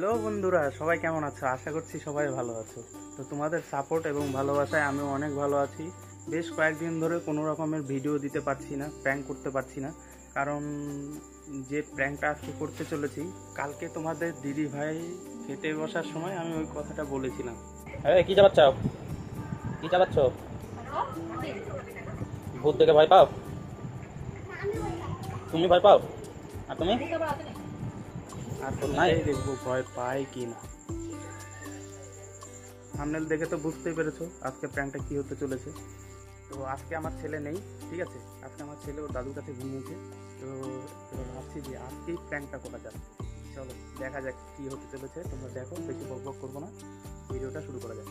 Hello বন্ধুরা, সবাই কেমন আছো? আশা করছি সবাই ভালো আছো। তো তোমাদের সাপোর্ট এবং ভালোবাসায় আমিও অনেক ভালো আছি। বেশ কয়েকদিন ধরে কোনো রকমের ভিডিও দিতে পারছি না, প্র্যাঙ্ক করতে পারছি না। কারণ যে প্র্যাঙ্কটা আজকে করতে চলেছি, কালকে তোমাদের দিদি ভাই খেতে বসার সময় আমি ওই কথাটা বলেছিলাম। কি চাবাচ্ছ? কি চাবাচ্ছ? ভূত দেখে ভয় পাও? তুমি ভয় পাও? আর তুমি? আর তো নাই, দেখবো ভয় পাই কি না। থাম্বনেল দেখে তো বুঝতেই পেরেছো আজকে প্র্যাঙ্কটা কি হতে চলেছে। তো আজকে আমার ছেলে নেই, ঠিক আছে? আজকে আমার ছেলে ওর দাদুর কাছে ঘুমিয়েছে। তো এবার ভাবছি যে আজকেই প্র্যাঙ্কটা করা যাক। চলো দেখা যাক কি হতে চলেছে। তোমরা দেখো, বেশি বকবক করবো না, ভিডিওটা শুরু করা যাক।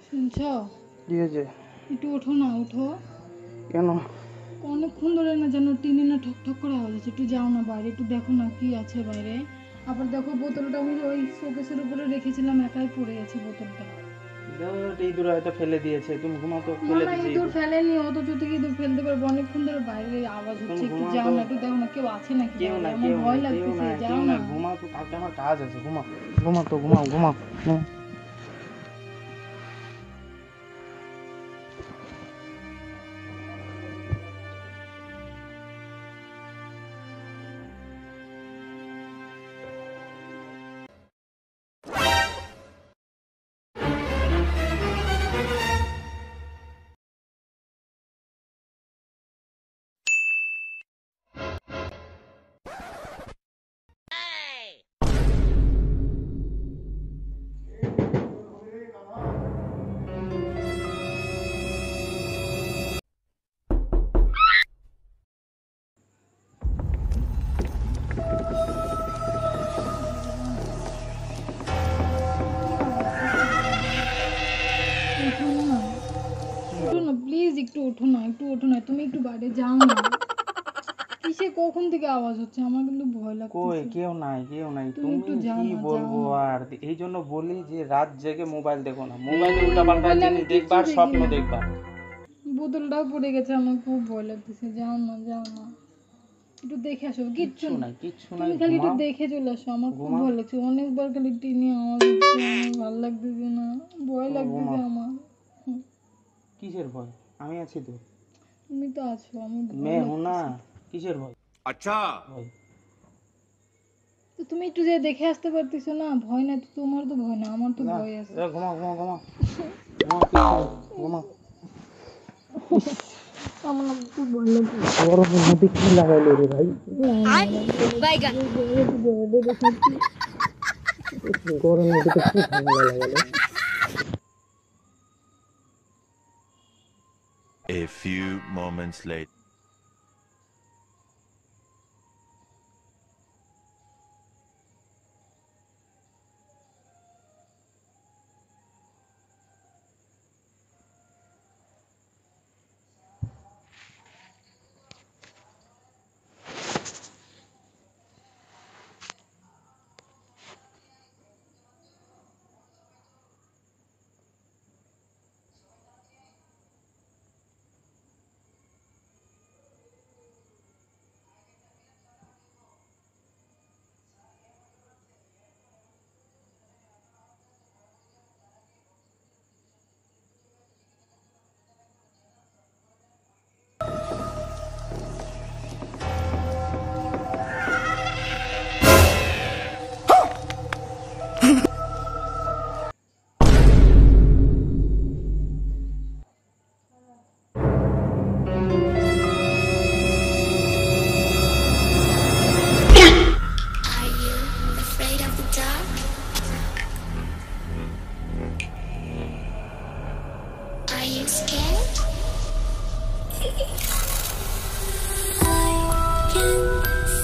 শুনছো? কি হয়েছে? একটু ওঠো না, ওঠো। কেন? অনেকক্ষণ ধরে না যেন টিনে না ঠক ঠক করে আওয়াজ হচ্ছে। একটু যাও না বাইরে, একটু দেখো না কি আছে বাইরে। আবার দেখো বোতলটা আমি ওই শোকেসের উপরে রেখেছিলাম, একাই পড়ে গেছে বোতলটা। ইঁদুর হয়তো ফেলে দিয়েছে, তুমি ঘুমাও তো। না ফেলে না, দিয়েছে ইঁদুর ফেলেনি, অত থেকে ইঁদুর ফেলতে পারবো? অনেকক্ষণ ধরে বাইরে আওয়াজ হচ্ছে, একটু যাও না, একটু দেখো না কেউ আছে নাকি কেউ বাইরে। না, আমার কেউ ভয় না, কেউ লাগতেছে, না, যাও কেউ না। না। ঘুমাও তো, কালকে আমার কাজ আছে। ঘুমাও, ঘুমাও তো, ঘুমাও, ঘুমাও, ঘুমাও। ওঠো না, ওঠো না প্লিজ, একটু ওঠো না, একটু ওঠো না, তুমি একটু বাইরে যাও না। কিসে কখন থেকে আওয়াজ হচ্ছে? আমার কিন্তু ভয় কই লাগতেছে। কেউ নাই, কেউ নাই। তুমি তুমি একটু যাও কি না, যাও বলবো? না। আর এই জন্য বলি যে রাত জেগে মোবাইল দেখো না। মোবাইলে উল্টাপাল্টা মোবাইলে আমি জিনিস দেখবা কিচ্ছু আর দেখি স্বপ্ন না, দেখবা। বোতলটাও পড়ে গেছে, আমার খুব ভয় লাগতেছে। যাও না, যাও না, একটু দেখে আসো। কিচ্ছু না, কিচ্ছু নাই। তুমি খালি একটু ঘুমাও, দেখে চলে আসো। আমার খুব ঘুমাও, ভয় লাগছে, অনেকবার খালি টিনে আওয়াজ হচ্ছে, আমার ভালো লাগতেছে না, ভয় তুমি লাগতেছে ঘুমাও। আমার। হুম, কিসের ভয়? আমি আছি তো। তুমি তো আছো, আমি ভয় মেয়ে হো না, লাগতেছে। কিসের ভয়? अच्छा ভয় তো তুমি একটু যে দেখে আসতে পারতেছো না? ভয় না তো, তোমার তো ভয় না, আমার তো না। ভয় আছে। ঘুমাও, ঘুমাও, ঘুমাও, ঘুমাও, কিচ্ছু নেই, ঘুমাও। আমার না খুব ভয় লাগছে। গরমের মধ্যে কি লাগাইলো রে ভাই? গরমের মধ্যে তো কি ঝামেলা লাগালো। A few moments later.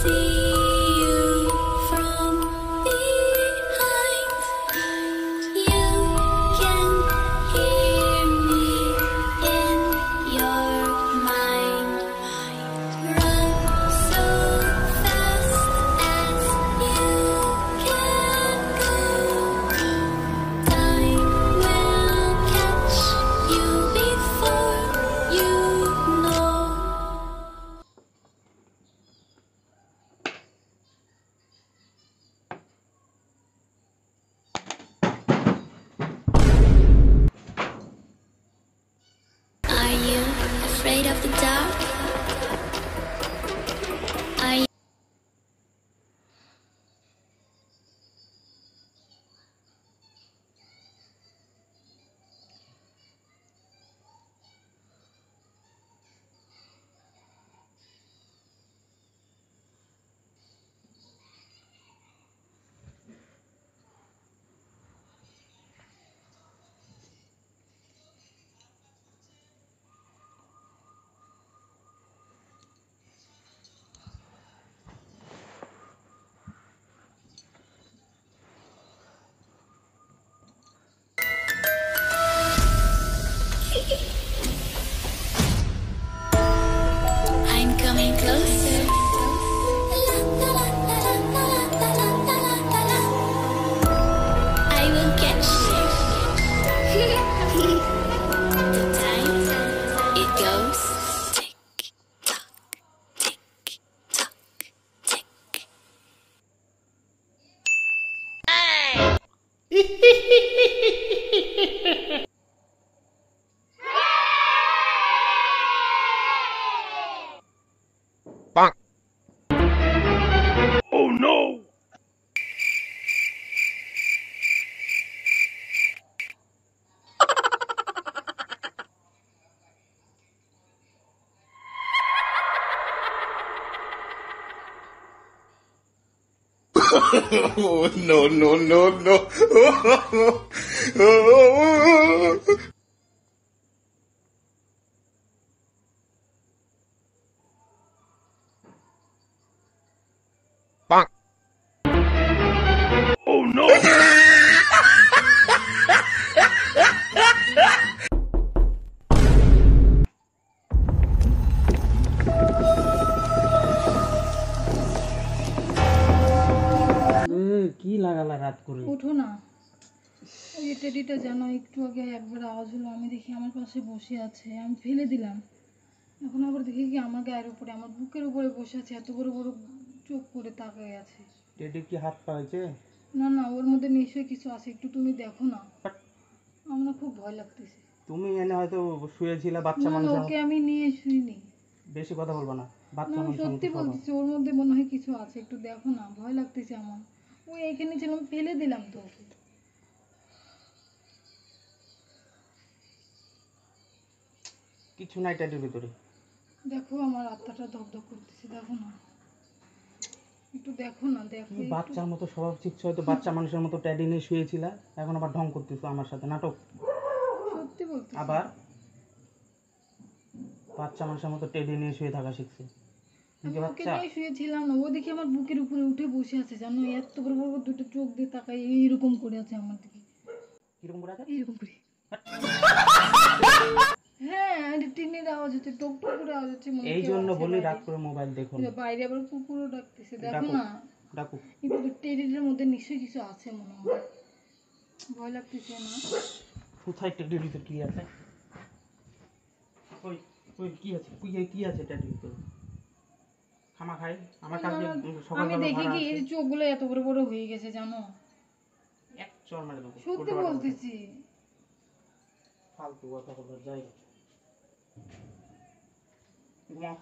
see you from behind. You can hear me in your mind. Run so fast as you can go. Time will catch you before you know. Are you afraid of the dark? Are you I'm coming closer. I will catch you. The time it goes tick tock, tick tock, tick. Oh, no, no, no, no. কি লাগালা রাত করে? ওঠো না। ওই যে টেডিটা জানো একটু আগে একবার আওয়াজ হলো, আমি দেখি আমার পাশে বসে আছে, আমি ফেলে দিলাম। এখন আবার দেখি কি আমার গায়ের উপরে, আমার বুকের উপরে বসে আছে, এত বড় বড় চোখ করে তাকিয়ে আছে। টেডি কি হাত পা হয়েছে? না না, ওর মধ্যে নিশ্চয়ই কিছু আছে, একটু তুমি দেখো না। আমার না খুব ভয় লাগতেছে। তুমি এনে হয়তো শুয়েছিলা বাচ্চা না না, মানুষ। ওকে আমি নিয়ে শুইনি। বেশি কথা বলবা না, বাচ্চা না মানুষ। সত্যি বলতেছি, ওর মধ্যে মনে হয় কিছু আছে, একটু দেখো না, ভয় লাগতেছে আমার। ওই এখানে ছিল, আমি ফেলে দিলাম তো ওকে। কিছু নাই টেডির ভিতরে। দেখো আমার আত্মাটা ধকধক করতেছে, দেখো না, একটু দেখো না, দেখো কি একটু। বাচ্চার মতো স্বভাব শিখছো, হয়তো বাচ্চা মানুষের মতো টেডি নিয়ে শুয়েছিলা, এখন আবার ঢং করতেছো আমার সাথে, নাটক। সত্যি বলতেছি। আবার বাচ্চা মানুষের মতো টেডি নিয়ে শুয়ে থাকা শিখছে। আমি ওকে বাচ্চা নিয়ে শুয়েছিলাম না, ও দেখি আমার বুকের উপরে উঠে বসে আছে, জানো, এত বড় বড় দুটো চোখ দিয়ে তাকাই এইরকম করে আছে আমার দিকে, কিরকম করে আছে? এইরকম করে। হ্যাঁ, টিনের আওয়াজ হচ্ছে, টক টক করে আওয়াজ হচ্ছে, মনে হয় এই কেউ জন্য আছে বলি বাইরে। রাত করে মোবাইল দেখো না। বাইরে আবার কুকুরও ডাকতেছে, দেখো ডাকো না। ডাকো। কিন্তু টেরির মধ্যে নিশ্চয়ই কিছু আছে মনে হয়, ভয় লাগতেছে না? কোথায় টেডির ভিতরে কি আছে? ওই ওই কি আছে? কি আছে টেডির ভিতরে? খামা খাই আমার কাছে আমি সকালবেলা দেখি ভাড়া কি আছে। এর চোখগুলো এত বড় বড় হয়ে গেছে, জানো, এক চর মেরে দেবো। সত্যি বলতেছি। ফালতু কথা বলার জায়গা। ঘুমাও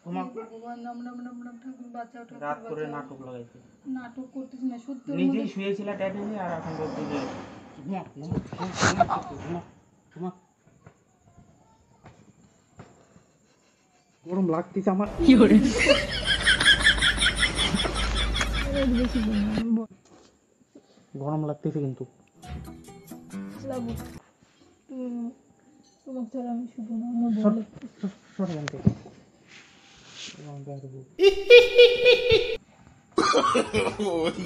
ঘুমাও। ভগবান, নাম নাম নাম নাম, ঠাকুর বাঁচাও, ঠাকুর রাত করে বাঁচাও। নাটক লাগাইছে। নাটক করতেছি না, সত্যি ওর নিজেই মধ্যে- শুয়েছিল ট্যাডি নিয়ে, আর এখন বলছে যে ঘুমাও ঘুমাও ঘুমাও ঘুমাও ঘুমাও। গরম লাগতেছে আমার। গরম লাগতেছে কিন্তু। লাগুক। তোমার ছাড়া আমি শুধু না, আমার ভয় লাগতেছে। সরে এখান থেকে। Oh,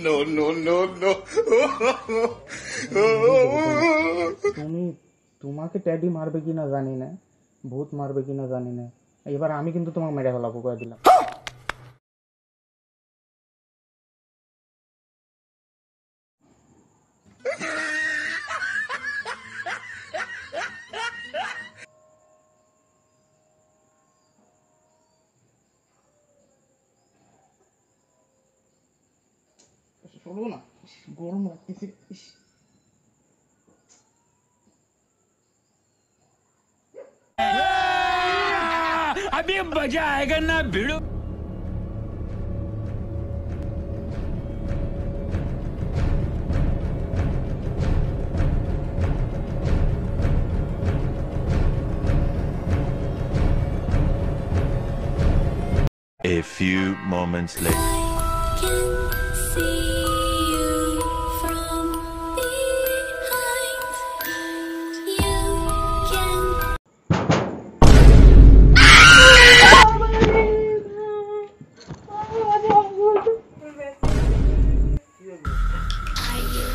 no, no, no, no. তোমাকে ট্যাডি মারবে কিনা জানি না, ভূত মারবে কিনা জানি না, এবার আমি কিন্তু তোমাকে মেরে ফেলাবো কয়ে দিলাম। চলো না, গরম লাগতেছে। अभी मजा आएगा ना भिड़ो। A few moments later. Can see you from behind. You can. Are you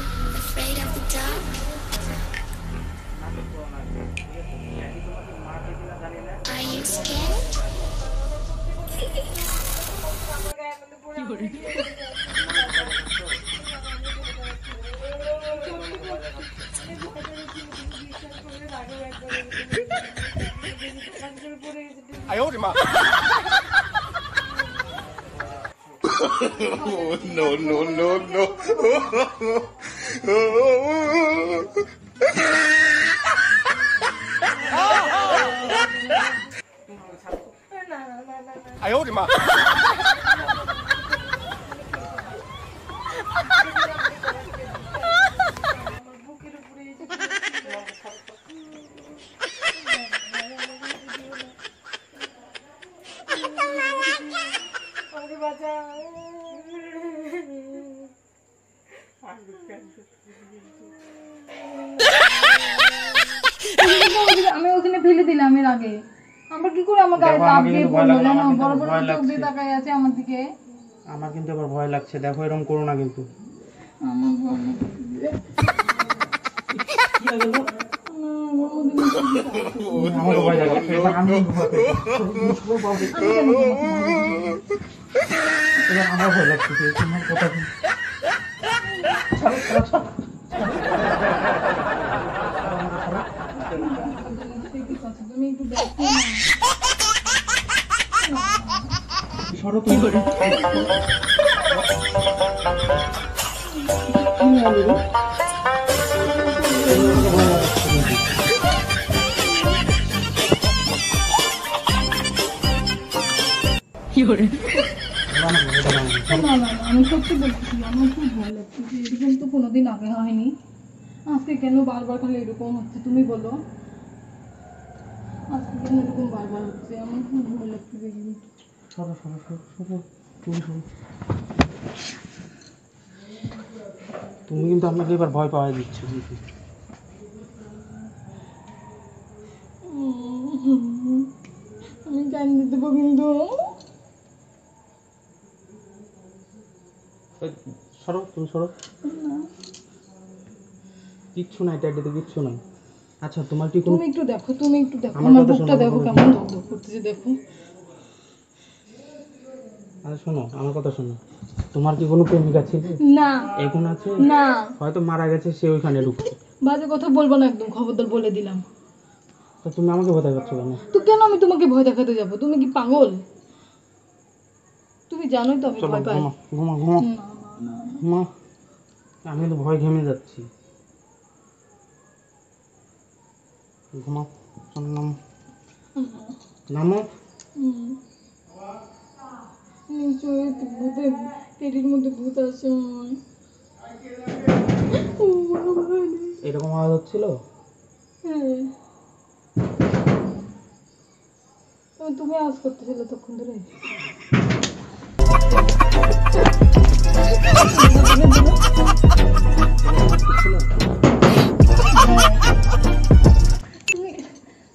afraid of the dark? Are you scared? Oh, no, no, no, no. আমি ওখানে ফেলে দিলাম এর আগে। আমরা কি করে আমার গায়ে লাভ দিয়ে পড়লো জানো? বড় বড় চোখ দিয়ে তাকাই আছে আমার দিকে। আমার কিন্তু এবার ভয় লাগছে, দেখো এরকম করো না কিন্তু। আমার ভয় লাগছে। আমাকে ভয় লাগছে, এবার আমি ভয় পেয়েছি। এবার আমার ভয় লাগছে, তোমার কথা কি? তুমি একটু দেখো না। সরো তুমি। আমি সত্যি বলছি, আমার খুব ভয় লাগছে। এরকম তো কোনোদিন আগে হয়নি, আজকে কেন বারবার খালি এরকম হচ্ছে তুমি বলো? আজকে কেন এরকম বারবার হচ্ছে? আমার খুব ভয় লাগছে। সরো সরো সরো সরো, তুমি সরো। তুমি কিন্তু আপনাকে এবার ভয় পাওয়া দিচ্ছ কিন্তু। আমি কান্দি দেবো কিন্তু। সরো তুমি সরো। কিচ্ছু নাই ট্যাডিতে, কিচ্ছু নাই। আচ্ছা তোমার কি কোনো, তুমি একটু দেখো, তুমি একটু দেখো আমার আমার কথা বুকটা শোনো, দেখো আমার কেমন ধক করতেছে, দেখো। আরে শোনো আমার কথা শোনো, তোমার কি কোনো প্রেমিকা ছিল? না এখন আছে? না, হয়তো মারা গেছে, সে ওইখানে ঢুকছে। বাজে কথা বলবো না একদম, খবরদার বলে দিলাম। তো তুমি আমাকে ভয় দেখাচ্ছ কেন? তো কেন আমি তোমাকে ভয় দেখাতে যাবো? তুমি কি পাগল? তুমি জানোই তো আমি চলো ভয় পাই। ঘুমা ঘুমা ঘুমা না, না, না। ঘুমা, আমি তো ভয় ঘেমে যাচ্ছি। ঘুমা, চলো নামো নামো। নিশ্চয়ই ভূতে, টেডির মধ্যে ভূত আছে। এরকম আওয়াজ হচ্ছিল? হ্যাঁ, তুমি আওয়াজ করতেছিলে তখন ধরে।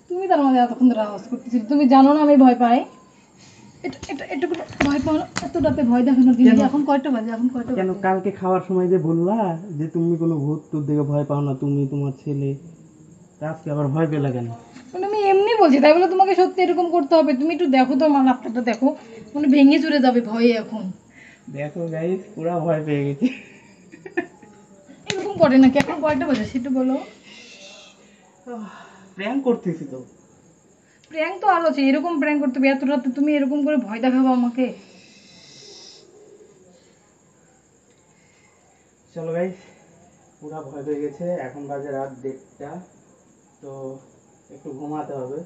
তুমি তার মধ্যে এতক্ষণ ধরে আওয়াজ করতেছিলে। তুমি জানো না আমি ভয় পাই? এটা এটা এটা কোনো ভয় পাও না? এত রাতে ভয় দেখানোর দিন কেন? এখন কয়টা বাজে? এখন কয়টা কেন বাজে? কালকে খাওয়ার সময় যে বললা যে তুমি কোনো ভূত টুত দেখে ভয় পাও না, তুমি তোমার ছেলে, তা আজকে আবার ভয় পেলে কেন? মানে আমি এমনি বলছি, তাই বলে তোমাকে সত্যি এরকম করতে হবে? তুমি একটু দেখো তো আমার আপনারটা দেখো, মানে ভেঙে চুরে যাবে ভয়ে এখন। দেখো গাইস, পুরা ভয় পেয়ে গেছি। এরকম করে নাকি? এখন কয়টা বাজে সেটা বলো। প্র্যাঙ্ক করতেছি তো। প্র্যাঙ্ক তো আরো আছে, এরকম প্র্যাঙ্ক করতে হবে এত রাতে? তুমি এরকম করে ভয় দেখাবো আমাকে? চলো গাইস, পুরা ভয় পেয়ে গেছে, এখন বাজে রাত 1:30, তো একটু ঘুমাতে হবে।